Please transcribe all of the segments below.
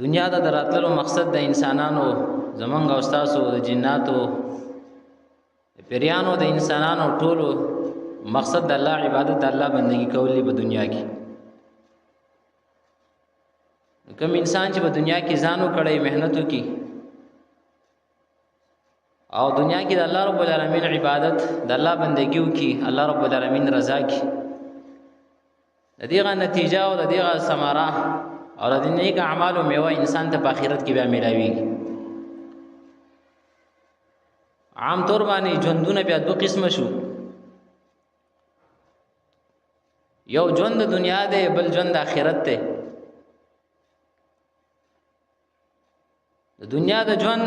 دنیا د دراتلو مقصد د انسانانو زمونږ او ستاسو د جناتو د پیریانو د انسانانو ټولو مقصد د الله عبادت د الله بندگی کول دی په دنیا کې. کوم انسان چې په دنیا کې ځانو کړی مهنت وکي او دنیا کې د الله رب العالمین عبادت د الله بندگی وکي، الله رب العالمین رضا کی، د دېغه نتیجه او د دېغه ثمره او د نیک اعمالو میوه انسان ته په آخرت کې بیا ملاويږي. عام طور باندې ژوندونه بیا دوه قسمه شو، یو ژوند د دنیا دی، بل ژوند د آخرت دی. د دنیا د ژوند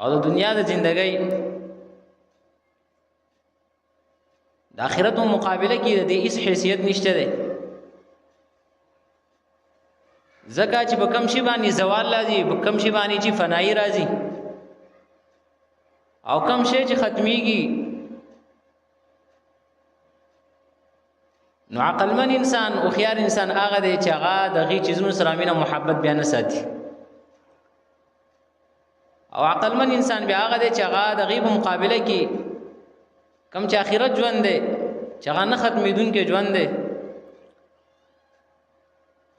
او د دنیا د ژوندۍ د آخرت په مقابله کې د دې هیڅ حیثیت نشته دی. ځکه چې په کم شي باندې زوال راځي، په کم شي باندې چې فنایي راځي، او کم شي چې ختميږي. نو عقلمن انسان او خيار انسان هغه دی چې هغه دغه چیزونو سره مینه محبت بیا نه ساتي، او عقلمن انسان بیا هغه دی چې هغه دغه په مقابله کې کم چې آخرت ژوند دی چې هغه نه ختمېدونکي ژوند دی،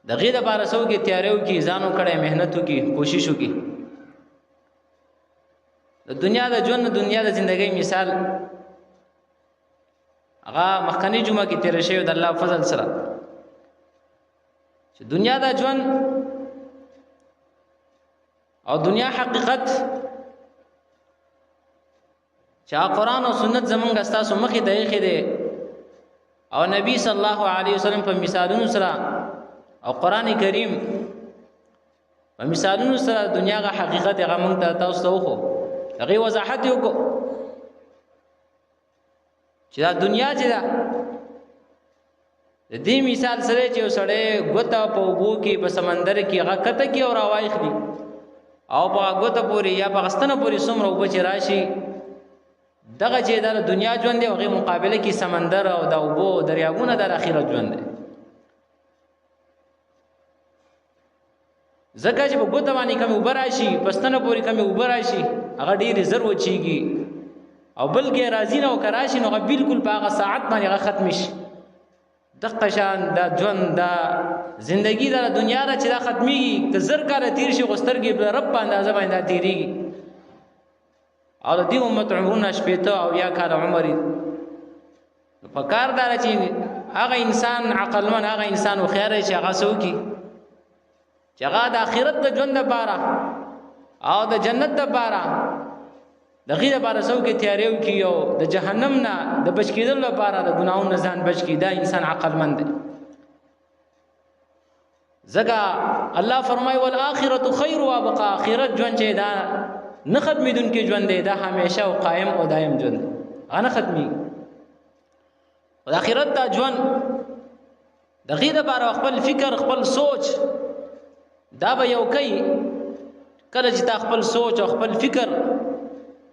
دغه د بارسو کې تیاریو کې ځانو کړه مهنت وکي، کوشش وکي. د دنیا د ژوند دنیا د ژوندۍ مثال هغه مخکنی جمعه کې تیر شوی د الله فضل سره چې دنیا د ژوند او دنیا حقیقت چې قرآن او سنت زمونږ استاسو مخې ته یې دی، او نبی صلی الله علیه وسلم په مثالونو سره او قرآن کریم په مثالونو سره دنیا غا حقیقت هغه موږ ته تاسو ته وخو هغه وضاحت وکړو چې دا دنیا چې دا د دې مثال سره چې وسړې غوته په وګو کې په سمندر کې هغه کته کې او راوایخ دي، او په غوته پوری یا په غستنه پوری څومره وبچ راشي، دغه چې د دنیا ژوند دی هغه مقابله کې سمندر او د وبو دریاګونه د آخرت ژوند دی. زکه چې په ګوته باندې کمی اوبه راشي، پستنه پوری کمی اوبه راشي، هغه ډېرې زر وچیږي، او بلکې راځي نه او کراشي نو هغه بالکل په هغه ساعت باندې هغه ختم شي. دغه شان دا ژوند دا زندگی دا دنیا دا چې دا ختميږي، که زر کاله تیر شي غسترګي به رب په اندازه باندې تیریږي، او د دې امت عمرونه شپېته او یا کاله عمر. په کار دار چې هغه انسان عقلمن، هغه انسان خو خیر چې هغه سوکي چې هغه د آخرت د ژوند لپاره او د جنت لپاره د غیر لپاره سو کې تیاریو کې او د جهنم نه د بچ کېدل لپاره د ګناہوں نه ځان بچ کی، دا انسان عقلمند دی. ځکه الله فرمای والآخرة خیر و ابقا، آخرت ژوند چې دا نه ختمېدونکي ژوند دی، دا همیشه او قائم او دائم ژوند دی، هغه نه ختمي. د آخرت دا ژوند د غیر لپاره خپل فکر خپل سوچ دا به یو کوي، کله چې تا خپل سوچ او خپل فکر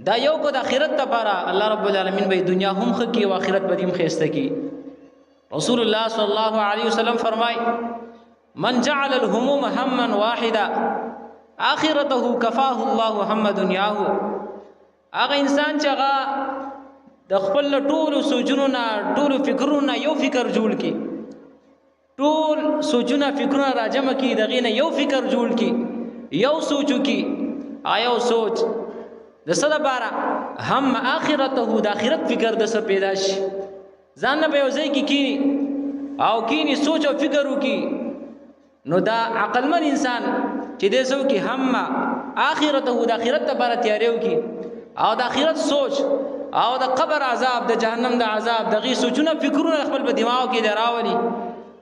دا یو کو د آخرت لپاره الله رب العالمین به دنیا هم خکی او آخرت به هم خسته کی. رسول الله صلی الله علیه وسلم فرمای من جعل الهموم هما واحدا آخرته کفاه الله هم دنیاه. هغه انسان چې هغه د خپل ټول سوچونو نه ټول فکرونو یو فکر جوړ کی، ټول سوچونه فکرونه راجمه کی، دغه نه یو فکر جوړ کی، یو سوچو کی، آیو سوچ د څه لپاره هم آخرته د آخرت فکر د څه پیدا شي، ځان نه به ځای کی کینی او کینی سوچ او فکر وکي. نو دا عقلمن انسان چې د څه کی هم آخرته د آخرت لپاره تیاریو کی، او د آخرت سوچ او د قبر عذاب د جهنم د عذاب دغه سوچونه فکرونه خپل په دماغ کې دراولي.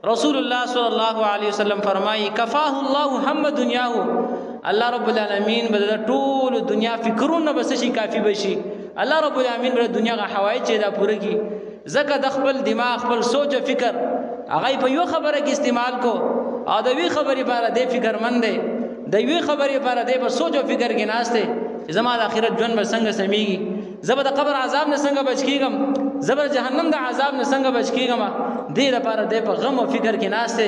رسول الله صلی الله علیه وسلم فرمایي کفاه الله هم دنیاه، الله رب العالمین به د ټول دنیا فکرونه بس شي کافی بشي، الله رب العالمین به دنیا غ حوایج دا پوره کی. زکه د خپل دماغ خپل سوچ او فکر هغه په یو خبره کې استعمال کو، او د وی خبرې لپاره د فکر مند دی، د وی خبرې لپاره د سوچ او فکر کې ناشته چې زما د آخرت ژوند به څنګه سميږي، زبر د قبر عذاب نه څنګه بچ کیږم، زبر جهنم د عذاب نه څنګه بچ کیږم، دې لپاره دې په غم او فکر کې ناشته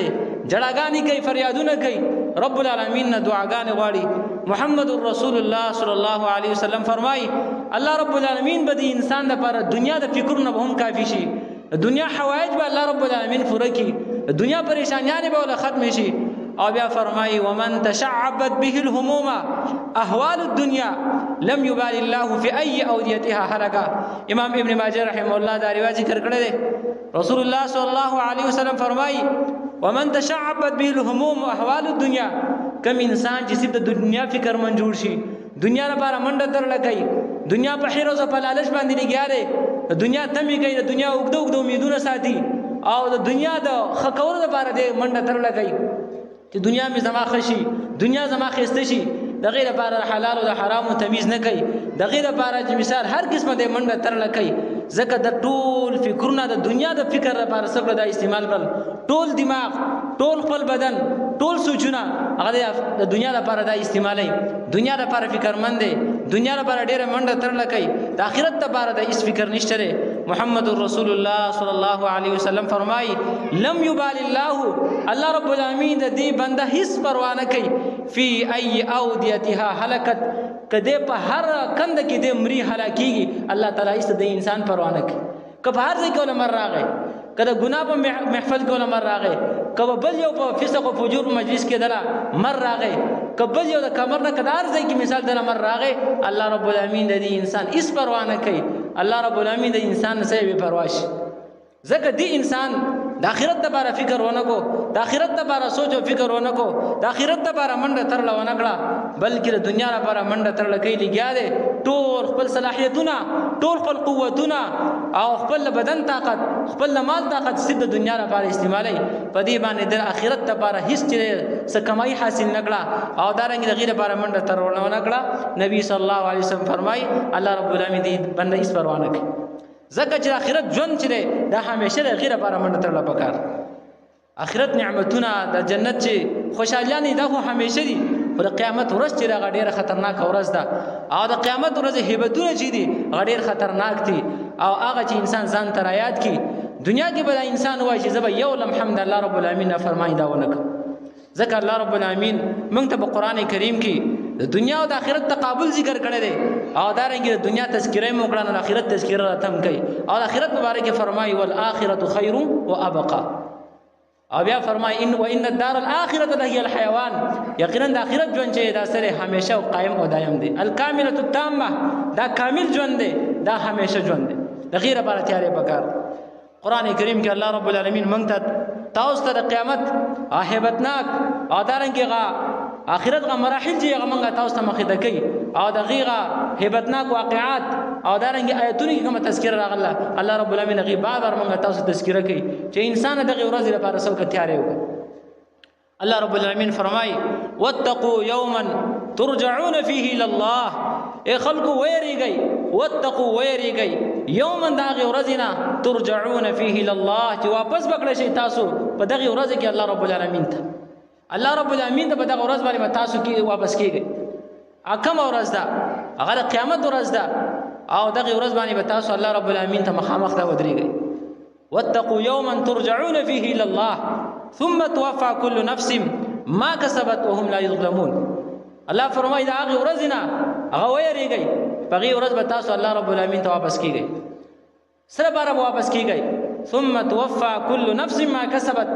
جړاګانی کوي فریادونه کوي رب العالمین نه دعاګانې غواړي محمد رسول الله صلی الله علیه وسلم فرمایي الله رب العالمین به دې انسان لپاره دنیا د فکرونه به هم کافی شي دنیا حوائج به الله رب العالمین پوره کړي دنیا پریشانیاں به ول ختم شي او بیا فرمایي ومن تشعبت به الهموم احوال الدنيا لم يبال الله في اي اوديتها هلكا امام ابن ماجه رحمه الله دا روایت ذکر کړی دی رسول الله صلی الله علیه وسلم فرمایي ومن تشعبت به الهموم احوال الدنيا کم انسان چې د دنیا فکر منجور شي دنیا لپاره منډه تر لګي دنیا په حیرو په لالچ باندې لګیاره دنیا تمي کوي د دنیا وګدو امیدونه ساتي او د دنیا د خکور لپاره د منډه تر لګي چې دنیا می زما خشي دنیا زما خسته شي د غیر لپاره حلال او د حرام تمیز نه کوي د غیر لپاره چې مثال هر قسمه د منډه تر لګي زکه د ټول فکرونه د دنیا د فکر لپاره سره د استعمال کول ټول دماغ ټول خپل بدن ټول سوچونه هغه د دنیا لپاره د استعمالي دنیا لپاره فکرمند دي دنیا لپاره ډېر منډه تر لګي د آخرت لپاره د اس فکر نشته محمد رسول الله صلی الله علیه وسلم فرمایي لم يبال الله رب العالمین د دې بنده هیڅ پروا نه کوي فی ای اودیتها هلکت کده په هر کند کې د مری هلاکیږي الله تعالی هیڅ د انسان پروا نه کوي که په هر ځای کې ولمر راغی کله ګناه په محفل کې ولمر راغی کله بل یو په فسق او فجور مجلس کې دلا مر راغی کبل یو د کمر نه کدار ځای کې مثال دلا مر راغی الله رب العالمین د دې انسان هیڅ پروا نه کوي الله رب العالمین د انسان نه بے پروا شي ځکه دی انسان د آخرت لپاره فکر ونه کو د آخرت لپاره سوچ او فکر ونه کو د آخرت لپاره منډه تر لونه کړه بلکې د دنیا لپاره منډه تر لکې لګیا دي ټول خپل صلاحیتونه ټول خپل قوتونه او خپل بدن طاقت خپل مال طاقت سید د دنیا لپاره استعمالي په دې باندې د آخرت لپاره هیڅ څه کمای حاصل نکړه او دارنګ د غیر لپاره منډه تر لونه کړه نبی صلی الله علیه وسلم فرمای الله رب العالمین دې بنده هیڅ پروا نه کوي زکه چې آخرت ژوند چې دا همیشه د غیر لپاره منډه تر لپاره آخرت نعمتونه د جنت چې خوشالیانې دا خو همیشه دي پر قیامت ورځ چې دا ډېر خطرناک ورځ ده او د قیامت ورځ هیبتونه چې دي ډېر خطرناک دي او هغه چې انسان ځان تر یاد کی دنیا کې به انسان وایي چې زبا یو الحمد لله رب العالمین فرمایي دا ونک ذکر الله رب العالمین موږ ته په قران کریم کې د دنیا او د آخرت تقابل ذکر کړی دی او دا رنګ د دنیا تذکرې مو کړه د آخرت تذکرې راتم کوي او د آخرت مبارک فرمایي والآخرة خیر وابقى او بیا فرمایي ان وان الدار الاخره لهي الحيوان یقینا د آخرت ژوند چې دا سره همیشه او قائم او دائم دی الکامله التامه دا کامل ژوند دی دا همیشه ژوند دی د غیر لپاره تیارې پکار قران کریم کې الله رب العالمین موږ ته تاسو ته د قیامت هیبتناک او دارنګه آخرت غا مراحل چې هغه موږ تاسو ته مخې ته کوي او د غیغه هیبتناک واقعات او دارنګه آیتونه کې کوم تذکر راغله الله رب العالمین غي بار موږ تاسو تذکرہ کوي چې انسان دغه ورځ لپاره څوک تیارې وي الله رب العالمین فرمای واتقوا یوما ترجعون فيه الى الله اے خلقو ويریږي واتقوا ويریږي یوما دغه ورځ نه ترجعون فيه الى الله چې واپس وکړئ شي تاسو په دغه ورځ کې الله رب العالمین ته الله رب العالمین ته په دغه ورځ باندې تاسو کې واپس کیږي اکم ورځ ده هغه قیامت ورځ ده او دغه ورځ باندې تاسو الله رب العالمین ته مخامخ ته ودرېږئ واتقوا يوما ترجعون فيه الى الله ثم توفى كل نفس ما كسبت وهم لا يظلمون الله فرمایي دا هغه ورځ نه هغه ویریږي په هغه ورځ به تاسو الله رب العالمین ته واپس کیږئ سره بار واپس کیږئ ثم توفى كل نفس ما كسبت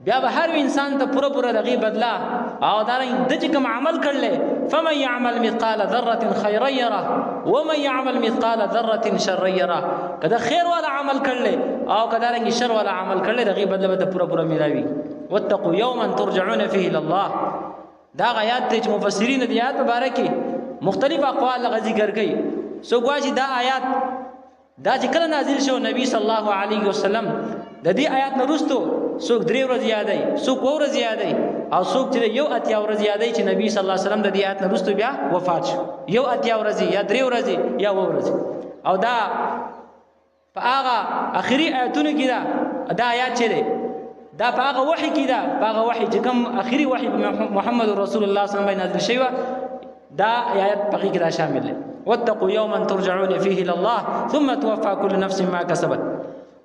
بیا به هر انسان ته پوره دغه بدلا او دارین د چې کوم عمل کړل فمن يعمل مثقال ذره خيرا يره ومن يعمل مثقال ذره شرا يره کله خیر والا عمل کړل او کله رنګ شر والا عمل کړل دغه بدلا به پوره ملاوي واتقوا يوما ترجعون فيه الى الله دا آیات ته مفسرین د آیات مبارکي مختلف اقوال ذکر کوي سو غواړي دا آیات دا چې کله نازل شو نبی صلی الله علیه وسلم د دې آیات نه وروسته څوک درې ورځې یادای څوک ورځې یادای او څوک چې یو اتیا ورځې یادای چې نبی صلی الله علیه وسلم د دې آیات نه وروسته بیا وفات شو یو اتیا ورځې یا درې ورځې یا ورځې او دا په هغه اخري آیاتونو کې دا آیات چې دا په هغه وحي کې په هغه وحي چې کوم اخري وحي محمد رسول الله صلی الله علیه وسلم نازل شوی دا آیات په کې دا شامل دي واتقوا يوما ترجعون فيه الى الله ثم توفى كل نفس ما كسبت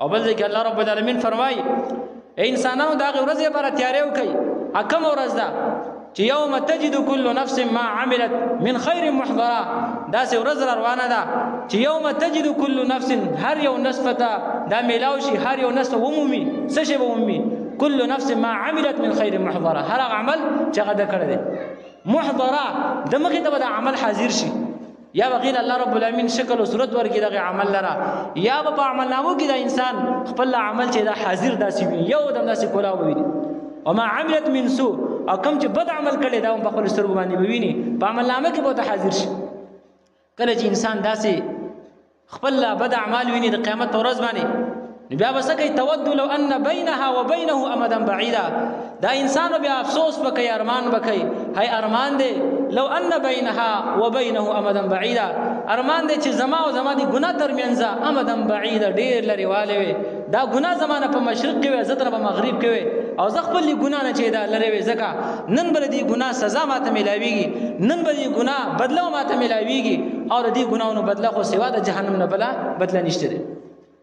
او بل ځکه الله رب العالمین فرمایي انسانانو دا غي ورځ لپاره تیاری وکړي. حکم ورځ ده چې یوم تجد كل نفس ما عملت من خیر محضره. دا سه ورځ روانه ده چې یوم تجد كل نفس هر یو نسفته دا میلاو شي، هر یو نسفه ومومي څه شی ومومي كل نفس ما عملت من خیر محضره. هر عمل چې غدا کړی دی محضره د مخې ته به عمل حاضر شي، یا بغیر الله رب العالمین شکل او صورت ورکړي دغه عمل لره، یا په عمل نامو کې د انسان خپل عمل چې دا حاضر داسي وي یو دم داسي کولاو وي. وما عملت من سوء او کوم چې بد عمل کړي دا په خپل سترګو باندې وویني په عمل نامه کې به حاضر شي. کله چې انسان داسي خپل بد اعمال ویني د قیامت ورځ باندې نو بیا وسکه تود لو ان بينها وبينه امدا بعيدا. دا انسان بیا افسوس وکي ارمان وکي هاي ارمان دي لو ان بينها وبينه امدا بعيدا. ارمان دي چې زما او زما دي ګناه ترمنځ امدا بعيدا ډیر لري والي وي. دا ګناه زمانه په مشرق کې وي زتر په مغرب کې وي او زه خپل ګناه نه چې دا لري وي ځکه نن بل دي ګناه سزا ماته ملاويږي، نن بل دي ګناه بدله ماته ملاويږي او دې ګناونو بدله خو سوا د جهنم نه بلا بدله نشته دي.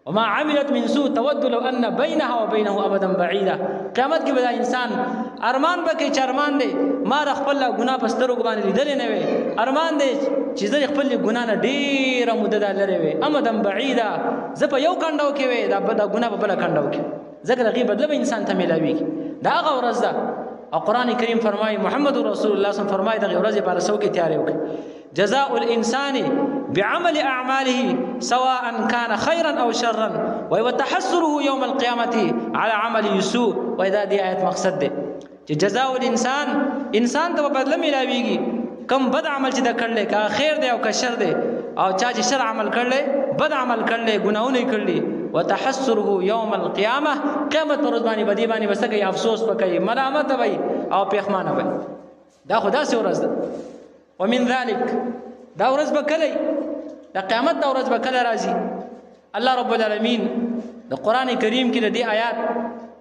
وما عملت من سوء تود لو ان بينها وبينه ابدا بعيدا. قیامت کې به انسان ارمان وکړي چې ارمان دی ما خپل ګناه پسترو باندې لیدل نه وي، ارمان دی چې زه خپل ګناه نه ډیره مدته لري وي امدا بعيدا. زه په یو کنداو کې وي دا ګناه په بل کنداو کې ځکه غي بدله به انسان ته ملاويږي. دا هغه ورځ ده او قران کریم فرمایي محمد رسول الله صلی الله علیه وسلم فرمایي دا ورځ لپاره سو کې تیاری وکړي. جزاء الانسان بعمل اعماله سواء كان خيرا او شرا وتحسره يوم القيامه على عمل يسوء. واذا دي آیت مقصد ده چې جزاء الانسان انسان ته بدله ملاويږي کم بد عمل چې دا کړل کا خیر دی او کا شر دی او چا چې شر عمل کړل بد عمل کړل ګناونه کړل وتحسره يوم القيامه قیامت پر ورځ باندې بدی باندې وسکه افسوس وکي ملامت وي او پیغمانه وي. دا خدا سي ورځ ده. ومن ذلك دا ورځ بکلی دا قیامت دا ورځ بکله راځي. الله رب العالمین د قران کریم کې د دې آیات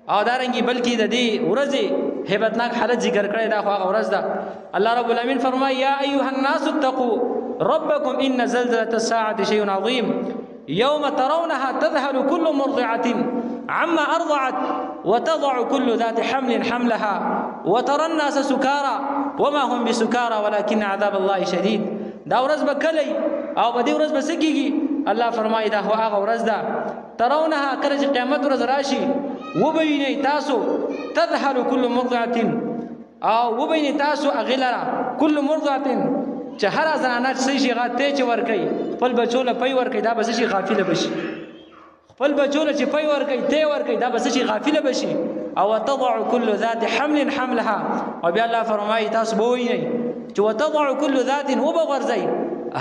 او دارنګي بلکې د دې ورځې hebatnak حالت ذکر کړی دا خو هغه ورځ ده. الله رب العالمین فرمایي یا ایها الناس اتقوا ربکم ان زلزله الساعه شیء عظیم يوم ترونها تذهل كل مرضعة عما أرضعت وتضع كل ذات حمل حملها وترى الناس سكارى وما هم بسكارى ولكن عذاب الله شديد. دا ورځ بکلی او په دې ورځ بسکیږي. الله فرمایي دا هو هغه ورځ ده ترونها کله چې قیامت ورځ راشي وبیني تاسو تذهل كل مرضعة او وبیني تاسو اغلرا كل مرضعة چې هر زنانه څه شي غاته چې ور کوي خپل بچو له پي ور کوي دا بس شي غافل بشي، خپل بچو له چې پي ور کوي ته ور کوي دا بس شي غافل بشي. او تضع كل ذات حمل حملها او بیا الله فرمایي تاسو به وینئ چې وتضع كل ذات وبغرزي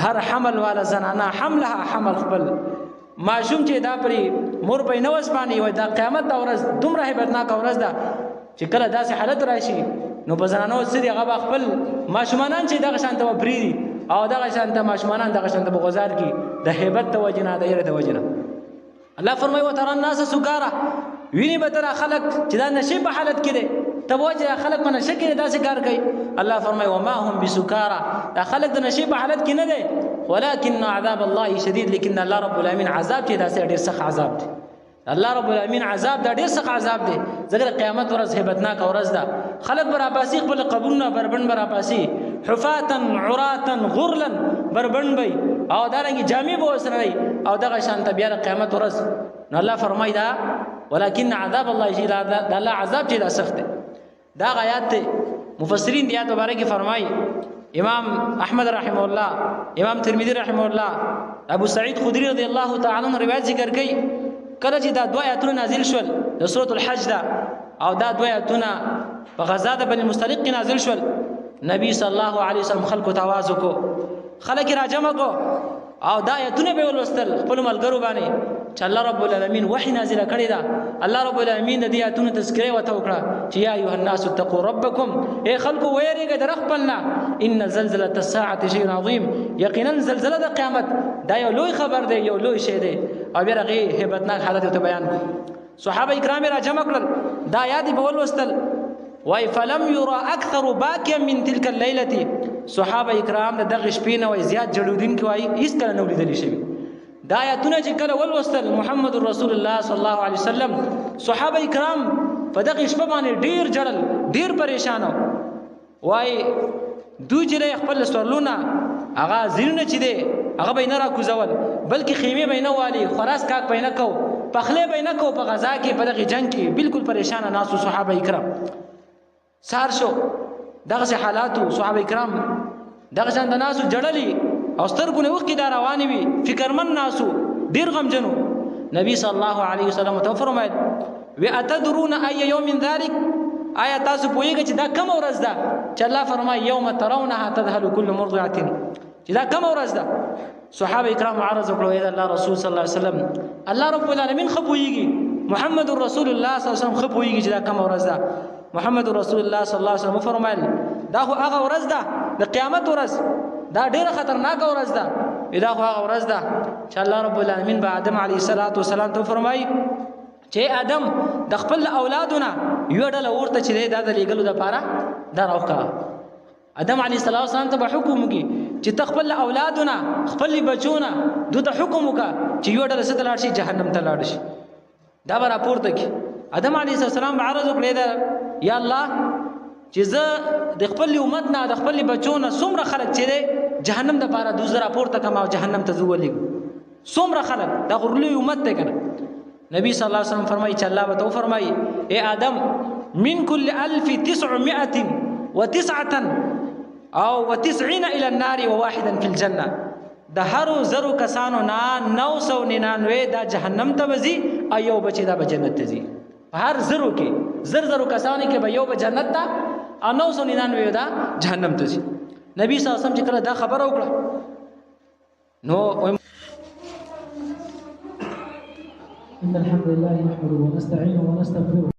هر حمل والا زنانه حملها حمل خپل ماشوم چې دا پرې مور په نوس باندې وي. دا قیامت دا ورځ دومره hebatnak ورځ ده چې کله داسې حالت راشي نو په زنانو سړي هغه خپل ماشومان چې دغه شانته وبريدي او دغه شانته ماشومان دغه شانته بغزار کی د hebat توجنه د یره توجنه. الله فرمایي وترى الناس سکارا ویني به تر خلق چې دا نشي په حالت کې دي توجه خلق من شکل داسې کار کوي. الله فرمایي وما هم بسکارا دا خلق د نشي په حالت کې نه دي ولكن عذاب الله شديد. لیکن الله رب العالمین عذاب چې داسې ډېر سخت عذاب دی. الله رب العالمین عذاب دا ډېر سخت عذاب دی ځکه قیامت ورځ hebatnak ورځ ده. خلق برا پاسي خپل قبرونه بربند برا پاسي حفاتن عراتن غرلا بربند بي او دارنګي جامع به وسره او دغه شان ته بیا قیامت ورځ نو الله فرمایي دا ولكن عذاب الله شديد. دا الله عذاب چې دا سخت دی. دا آیات مفسرین دی آیات مبارکه فرمایي امام احمد رحمه الله امام ترمذی رحمه الله ابو سعید خدری رضی الله تعالی عنہ روایت ذکر کوي کله چې دا دوه آیاتونه نازل شول د سورۃ الحج دا او دا دوه آیاتونه په غزا د بنی مستلق نازل شول نبی صلی الله علیه وسلم خلکو تواضع کو خلک راجمع کو او دا آیاتونه به ولوستل خپل ملګرو باندې چې الله رب العالمین وحی نازل کړی دا. الله رب العالمین د دې آیاتونو تذکره وته وکړه چې یا ایها الناس اتقوا ربکم اے خلکو ویریږئ د رخپلنا ان زلزله الساعه شیء عظیم یقینا زلزله د قیامت دا یو لوی خبر دی یو لوی شی دی. او بیا هغه hebatnak حالت ته بیان کو صحابه کرام را جمع کړل دا آیات به ولوستل وای فلم يرى اكثر باكيا من تلك الليله. صحابه کرام دغه شپې نه وای زیات جړودین کوي هیڅ کله نو لیدل شي دا آیاتونه چې کله ولوستل محمد رسول الله صلی الله علیه وسلم صحابه کرام په دغه شپه باندې ډیر جړل ډیر پریشان وای دوی چې خپل سورلونه هغه زیرونه چې دی هغه به نه را کوزول بلکې خیمه به نه والی خراس کاک به نه کو پخله به نه کو په غزا کې په دغه جنگ کې بالکل پریشان ناسو صحابه کرام سار شو دغه حالاتو صحابه کرام دغه څنګه ناسو جړلی او سترګونه وکي دا رواني وي فکرمن ناسو ډیر غمجنو نبی صلی الله علیه وسلم ته فرمایل و اتدرون ای یوم ذلک آیا تاسو پوهیږئ چې دا کوم ورځ ده چې الله فرمایي یوم ترونها تذهل كل مرضعه چې دا کوم ورځ ده صحابه کرام عرض وکړو اې الله رسول صلی الله علیه وسلم الله رب العالمین خپويږي محمد رسول الله صلی الله علیه وسلم خپويږي چې دا کوم ورځ ده محمد رسول الله صلی الله علیه وسلم فرمایل دا خو هغه ورځ ده د قیامت ورځ دا ډیره خطرناک ورځ ده دا خو هغه ورځ ده چې الله رب العالمین به آدم علیه السلام ته فرمایي چې آدم د خپل اولادونه یو ډله ورته چې دا د لګلو د پاره دا راوکا آدم علیه السلام ته به حکم وکي چې خپل اولادونه خپل بچونه دوی ته حکم وکا چې یو ډله ست لاړ شي جهنم ته لاړ شي دا به راپورته کی آدم علیه السلام عرض وکړي دا یا الله چې زه د خپل امت نه د خپل بچونه څومره خلک چې جهنم د پاره دوی راپورته کما او جهنم ته زولې څومره خلک دا غرلی امت ته کنه نبی صلی الله علیه وسلم فرمایي چې الله وتعالى فرمایي اے آدم من كل 1909 او 90 الى النار وواحدا في الجنه د هر زرو کسانو نه 999 دا جهنم ته وځي او یو بچی دا به جنت ته ځي هر زرو کې زرو کسانو کې به یو به جنت ته او 999 دا جهنم ته ځي نبی صلی الله علیه وسلم چې کله دا خبر وکړه نو إن الحمد لله نحمده ونستعينه ونستغفره